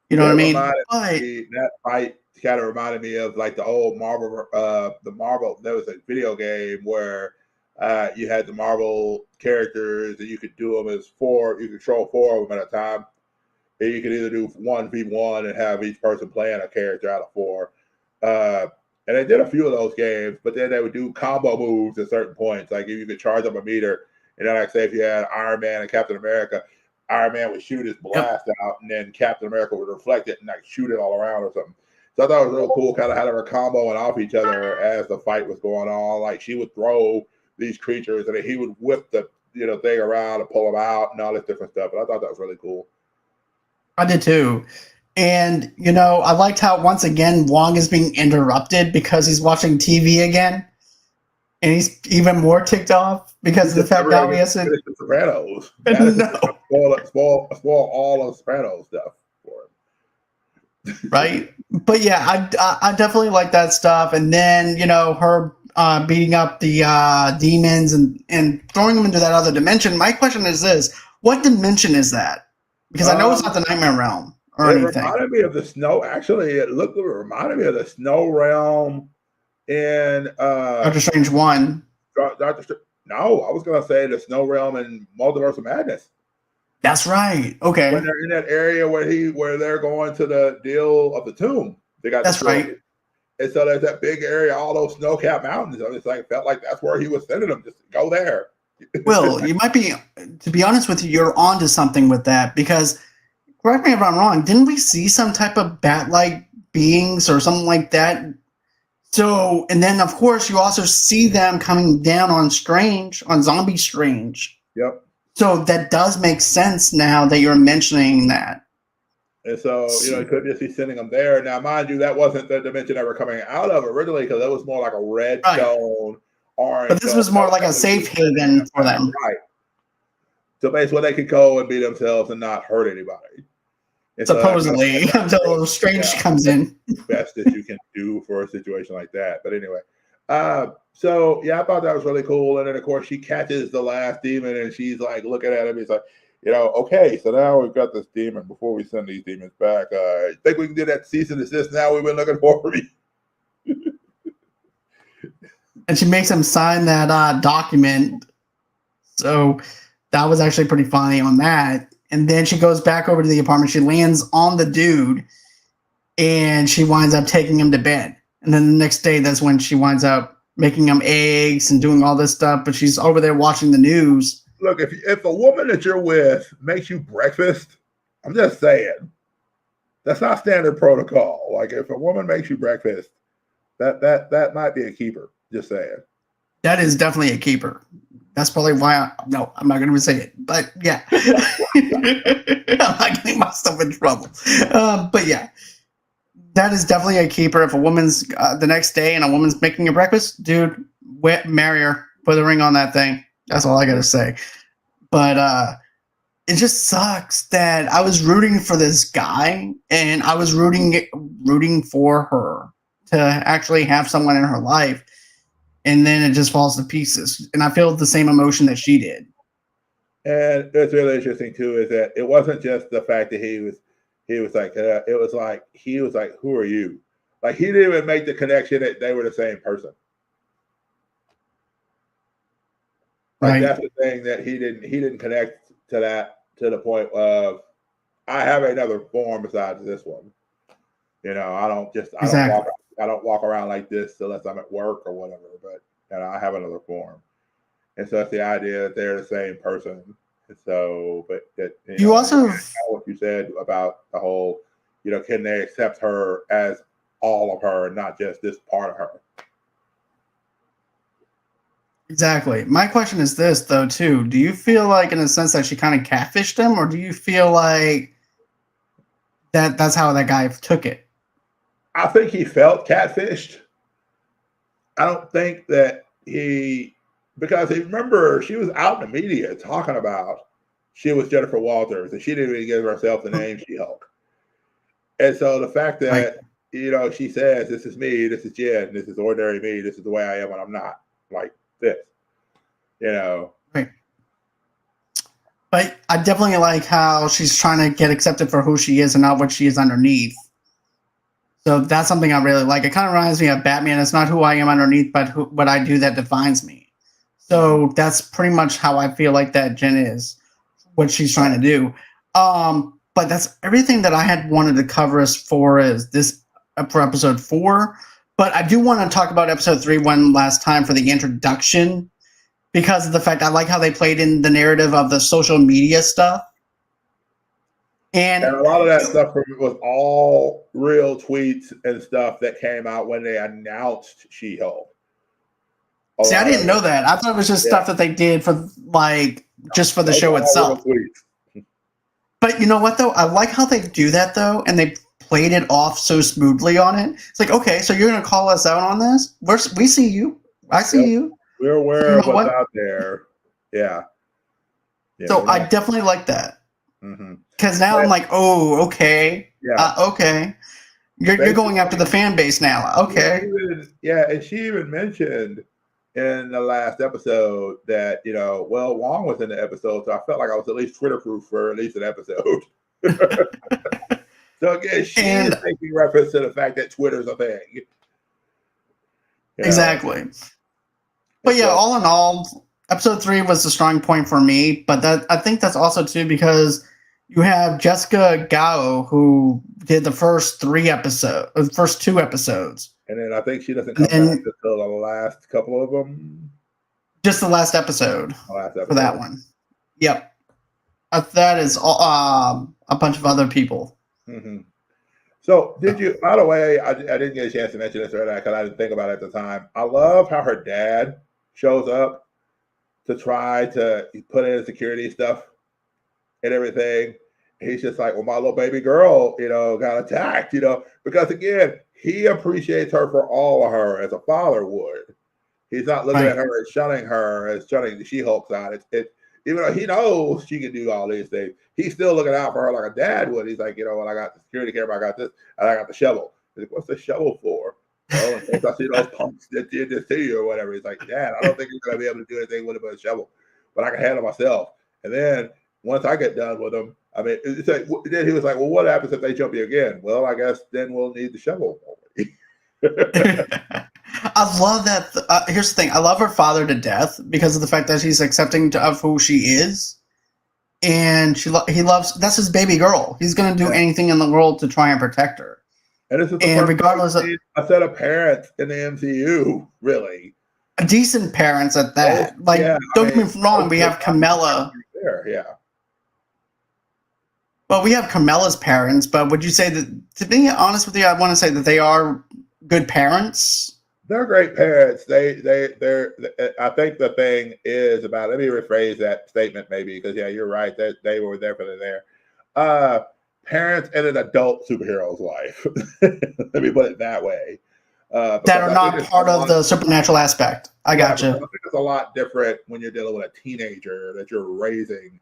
You know what I mean? That fight kind of reminded me of like the old Marvel, there was a video game where you had the Marvel characters and you could do them as four, you could control four of them at a time. And you could either do 1v1 and have each person playing a character out of four. And they did a few of those games, but then they would do combo moves at certain points. Like if you could charge up a meter, and then like say if you had Iron Man and Captain America, Iron Man would shoot his blast out, and then Captain America would reflect it and like shoot it all around or something. So I thought it was real cool, kind of having her comboing off each other as the fight was going on. Like she would throw these creatures, and then he would whip the thing around and pull them out and all this different stuff. And I thought that was really cool. I did too. And, I liked how once again Wong is being interrupted because he's watching TV again. And he's even more ticked off because of the fact now he has to finish the Sopranos. No. Spoil all of the Sopranos stuff for him. Right? But yeah, I definitely like that stuff. And then, her beating up the demons and throwing them into that other dimension. My question is this: what dimension is that? Because I know it's not the Nightmare Realm or anything. It reminded me of the snow. Actually, it reminded me of the snow realm in Doctor Strange 1. No, I was going to say the snow realm in Multiverse of Madness. That's right. When Okay. they're in that area where they're going to the deal of the tomb, they got That's destroyed. right. And so there's that big area, all those snow-capped mountains. I just like felt like that's where he was sending them, just go there. Will, you might be, to be honest with you, you're onto something with that because, correct me if I'm wrong, didn't we see some type of bat-like beings or something like that? So, and then of course you also see them coming down on Strange, on Zombie Strange. Yep. So that does make sense now that you're mentioning that. And so, you could just be sending them there. Now, mind you, that wasn't the dimension they were coming out of originally, because that was more like a red Right. stone, orange But this stone. was more like a safe haven for them. Right. So basically, they could go and be themselves and not hurt anybody. And supposedly, so until Strange comes in. Best that you can do for a situation like that. But anyway, so yeah, I thought that was really cool. And then of course she catches the last demon, and she's like looking at him. He's like, okay, so now we've got this demon. Before we send these demons back, I think we can do that cease and desist now we've been looking for you. And she makes him sign that document. So that was actually pretty funny on that. And then she goes back over to the apartment. She lands on the dude, and she winds up taking him to bed. And then the next day, that's when she winds up making him eggs and doing all this stuff. But she's over there watching the news. Look, if a woman that you're with makes you breakfast, I'm just saying, that's not standard protocol. Like if a woman makes you breakfast, that might be a keeper. Just saying. That is definitely a keeper. That's probably why I'm not going to say it. But yeah, I'm not getting myself in trouble. But yeah, that is definitely a keeper. If a woman's the next day and a woman's making a breakfast, dude, marry her. Put a ring on that thing. That's all I got to say. But it just sucks that I was rooting for this guy, and I was rooting for her to actually have someone in her life. And then it just falls to pieces. And I feel the same emotion that she did. And it's really interesting too, is that it wasn't just the fact that he was like, it was like, he was like, who are you? Like he didn't even make the connection that they were the same person. Like right. That's the thing that he didn't connect to that, to the point of, I have another form besides this one. I don't walk around like this unless I'm at work or whatever, but I have another form. And so it's the idea that they're the same person. And so, but that you also what you said about the whole, can they accept her as all of her and not just this part of her? Exactly. My question is this though, too. Do you feel like in a sense that she kind of catfished him, or do you feel like that's how that guy took it? I think he felt catfished. I don't think that because remember, she was out in the media talking about she was Jennifer Walters, and she didn't even give herself the name She-Hulk. And so the fact that, right. She says, this is me, this is Jen, this is ordinary me, this is the way I am when I'm not like this, Right. But I definitely like how she's trying to get accepted for who she is and not what she is underneath. So that's something I really like. It kind of reminds me of Batman. It's not who I am underneath, but what I do that defines me. So that's pretty much how I feel like that Jen is, what she's trying to do. But that's everything that I had wanted to cover as far as this for episode 4. But I do want to talk about episode 3 one last time for the introduction, because of the fact I like how they played in the narrative of the social media stuff. And a lot of that stuff was all real tweets and stuff that came out when they announced She-Hulk. See, I didn't know that. I thought it was just stuff that they did for just for the show itself. But you know what though? I like how they do that though, and they played it off so smoothly on it. It's like, okay, so you're gonna call us out on this? We see you. I see you. We're aware of what's out there. Yeah. So I definitely like that. Because now I'm like, oh, okay. Yeah. Okay. You're going after the fan base now. Okay. And she even mentioned in the last episode that, Wong was in the episode, so I felt like I was at least Twitter proof for at least an episode. So again, she's making reference to the fact that Twitter's a thing. Exactly. But yeah, all in all, Episode 3 was the strong point for me, but I think that's also too because you have Jessica Gao who did the first 2 episodes, And then I think she doesn't and come back then until the last couple of them. just the last episode The last for that episode. one. Yep, that is a bunch of other people. Mm-hmm. So did you, by the way, I didn't get a chance to mention this or that because I didn't think about it at the time. I love how her dad shows up to try to put in security stuff and everything. He's just like, well, my little baby girl, got attacked, because again, he appreciates her for all of her as a father would. He's not looking at her as shunning the She-Hulk side. Even though he knows she can do all these things, he's still looking out for her like a dad would. He's like, when I got the security camera, I got this, and I got the shovel. He's like, what's the shovel for? Well, in case I see those punks that did this to you or whatever. He's like, Dad, I don't think you're going to be able to do anything with it but a shovel, but I can handle myself. And then once I get done with them, I mean, then he was like, well, what happens if they jump you again? Well, I guess then we'll need the shovel. I love that. Here's the thing: I love her father to death because of the fact that she's accepting of who she is, and he loves. That's his baby girl. He's going to do anything in the world to try and protect her. And this is the first regardless of a set of parents in the MCU, really decent parents at that. Don't get me wrong, we have Kamala. Yeah. Well, we have Kamala's parents, but would you say that? To be honest with you, I want to say that they are good parents. They're great parents. They're. I think the thing is about. Let me rephrase that statement, maybe, because you're right. That they were there for there. Parents in an adult superhero's life. Let me put it that way. That are not part of the supernatural aspect. I gotcha. I think it's a lot different when you're dealing with a teenager that you're raising,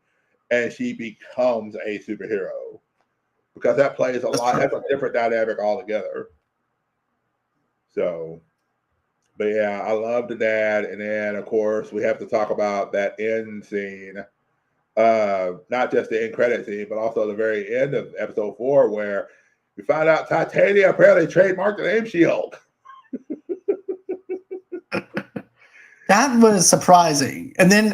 and she becomes a superhero, because that plays a lot. That's a different dynamic altogether. So. But yeah, I love the dad. And then, of course, we have to talk about that end scene. Not just the end credit scene, but also the very end of episode 4, where we find out Titania apparently trademarked the name She-Hulk. That was surprising. And then,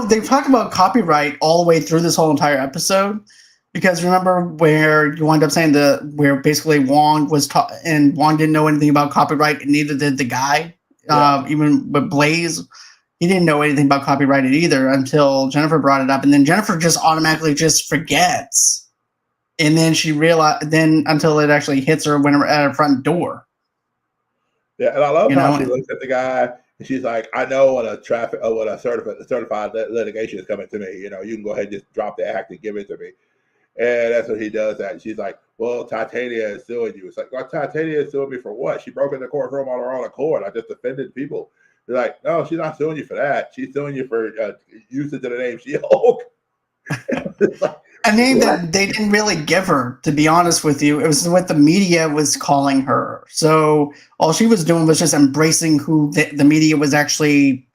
they've talked about copyright all the way through this whole entire episode. Because remember where you wind up saying where basically Wong was and Wong didn't know anything about copyright, and neither did the guy. Even with Blaze, he didn't know anything about copyright either until Jennifer brought it up, and then Jennifer just automatically just forgets, and then she realized until it actually hits her when at her front door. Yeah, and I love how she looks at the guy and she's like, "I know when a certified litigation is coming to me, you can go ahead and just drop the act and give it to me." And that's what he does. That she's like, well, Titania is suing you. It's like, well, Titania is suing me for what? She broke in the courtroom on her own accord. I just offended people. They're like, no, she's not suing you for that. She's suing you for usage of the name She-Hulk. A name that they didn't really give her, to be honest with you. It was what the media was calling her. So all she was doing was just embracing who the media was actually.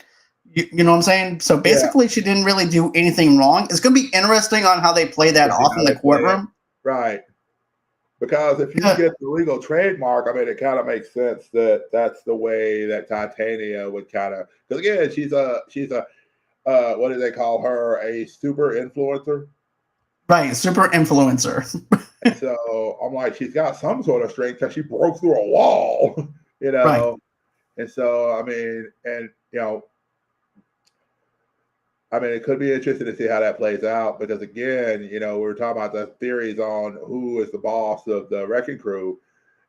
You know what I'm saying? So basically, she didn't really do anything wrong. It's going to be interesting on how they play that off in the courtroom. Right. Because if you get the legal trademark, I mean, it kind of makes sense that that's the way that Titania would kind of. Because again, she's a what do they call her? A super influencer. Right, super influencer. And so I'm like, she's got some sort of strength because she broke through a wall, Right. And so I mean, it could be interesting to see how that plays out, because again, we were talking about the theories on who is the boss of the Wrecking Crew.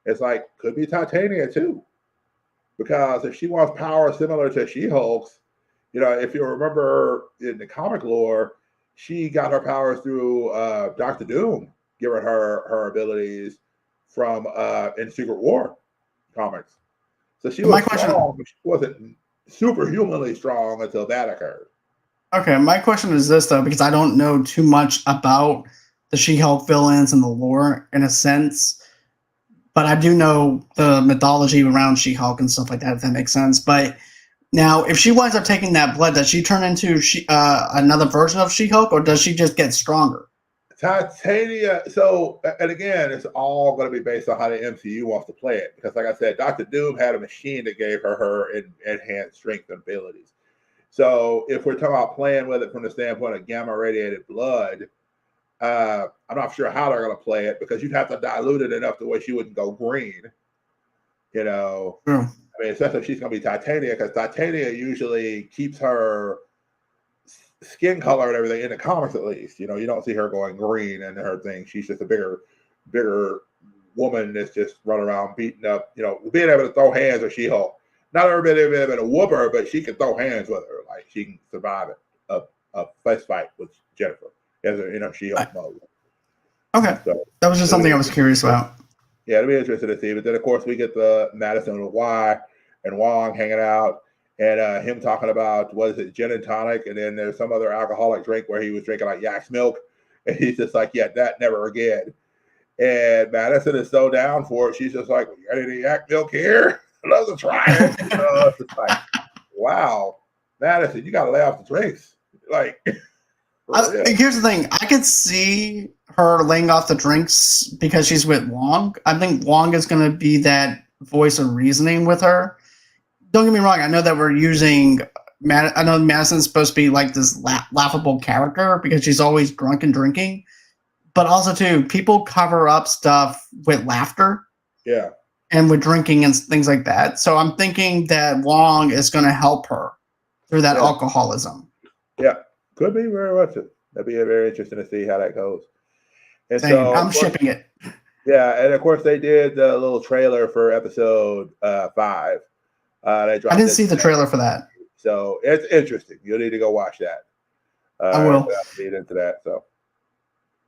It's like, could be Titania too, because if she wants power similar to She-Hulk's, if you remember in the comic lore, she got her powers through Dr. Doom, giving her abilities from in Secret War comics. So she was strong, but she wasn't superhumanly strong until that occurred. Okay, my question is this, though, because I don't know too much about the She-Hulk villains and the lore in a sense, but I do know the mythology around She-Hulk and stuff like that, if that makes sense. But now, if she winds up taking that blood, does she turn into another version of She-Hulk, or does she just get stronger? Titania, and again, it's all going to be based on how the MCU wants to play it, because like I said, Dr. Doom had a machine that gave her enhanced strength and abilities. So if we're talking about playing with it from the standpoint of gamma radiated blood, I'm not sure how they're going to play it because you'd have to dilute it enough to where she wouldn't go green. You know, True. I mean, especially if she's going to be Titania, because Titania usually keeps her skin color and everything in the comics, at least. You know, you don't see her going green and her thing. She's just a bigger woman that's just running around beating up, you know, being able to throw hands with She-Hulk. Not everybody able to whoop her, but she can throw hands with her. Like she can survive a fist fight with Jennifer as a, you know, She-Hulk mode. Okay, so that was just something I was curious about. Yeah, it'll be interesting to see. But then, of course, we get the Madison with Y and Wong hanging out, and him talking about, what is it, gin and tonic, and then there's some other alcoholic drink where he was drinking like Yak's milk, and he's just like, yeah, that never again. And Madison is so down for it. She's just like, well, you got any Yak milk here? I'd love to try it. It's like, wow, Madison, you got to lay off the drinks. Like, here's the thing. I could see her laying off the drinks because she's with Wong. I think Wong is going to be that voice of reasoning with her. Don't get me wrong. I know that we're using I know Madison's supposed to be like this laughable character because she's always drunk and drinking. But also, too, people cover up stuff with laughter. Yeah. And with drinking and things like that. So I'm thinking that Wong is going to help her through that alcoholism. Yeah. Could be very much it. That'd be very interesting to see how that goes. And Same. so I'm shipping it. Yeah, and of course they did the little trailer for episode 5. I didn't see the trailer for that, so it's interesting. You'll need to go watch that. I will lead into that. So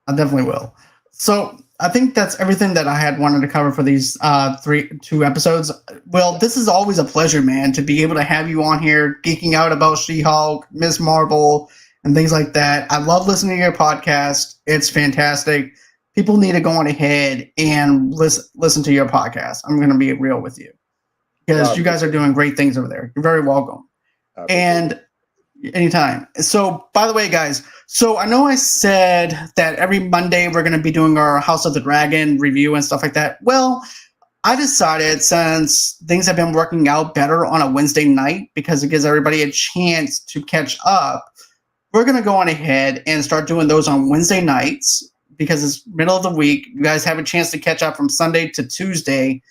I definitely will. So I think that's everything that I had wanted to cover for these 2 episodes. Well, this is always a pleasure, man, to be able to have you on here geeking out about She-Hulk, Ms. Marvel, and things like that. I love listening to your podcast. It's fantastic. People need to go on ahead and listen to your podcast. I'm going to be real with you because you guys are doing great things over there. You're very welcome. And anytime. So, by the way, guys, so I know I said that every Monday we're going to be doing our House of the Dragon review and stuff like that. Well, I decided since things have been working out better on a Wednesday night because it gives everybody a chance to catch up, we're going to go on ahead and start doing those on Wednesday nights because it's middle of the week. You guys have a chance to catch up from Sunday to Tuesday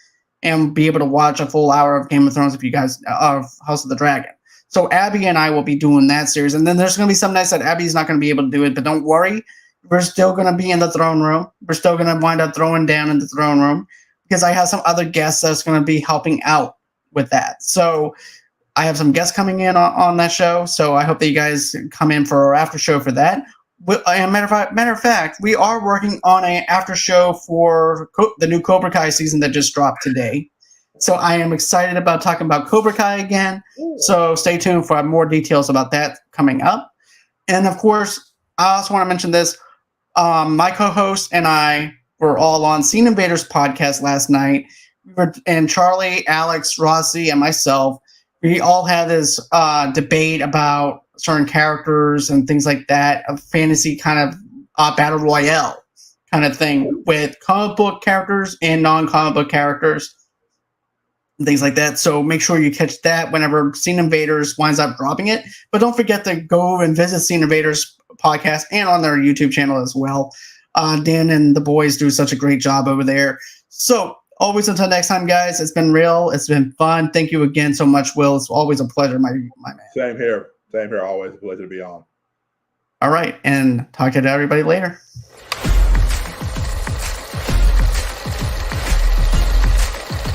and be able to watch a full hour of Game of Thrones if you guys of House of the Dragon. So Abby and I will be doing that series. And then there's going to be some nights that Abby's not going to be able to do it. But don't worry. We're still going to be in the throne room. We're still going to wind up throwing down in the throne room because I have some other guests that's going to be helping out with that. So I have some guests coming in on that show. So I hope that you guys come in for our after show for that. Matter of fact, we are working on an after show for the new Cobra Kai season that just dropped today. So I am excited about talking about Cobra Kai again. So stay tuned for more details about that coming up. And of course, I also want to mention this. My co-host and I were all on Scene Invaders podcast last night. And Charlie, Alex, Rossie, and myself, we all had this debate about certain characters and things like that, a fantasy kind of battle royale kind of thing with comic book characters and non-comic book characters. Things like that. So make sure you catch that whenever Scene Invaders winds up dropping it. But don't forget to go and visit Scene Invaders podcast and on their YouTube channel as well. Dan and the boys do such a great job over there. So always until next time, guys, it's been real. It's been fun. Thank you again so much, Will. It's always a pleasure, my man. Same here. Same here. Always a pleasure to be on. All right. And talk to everybody later.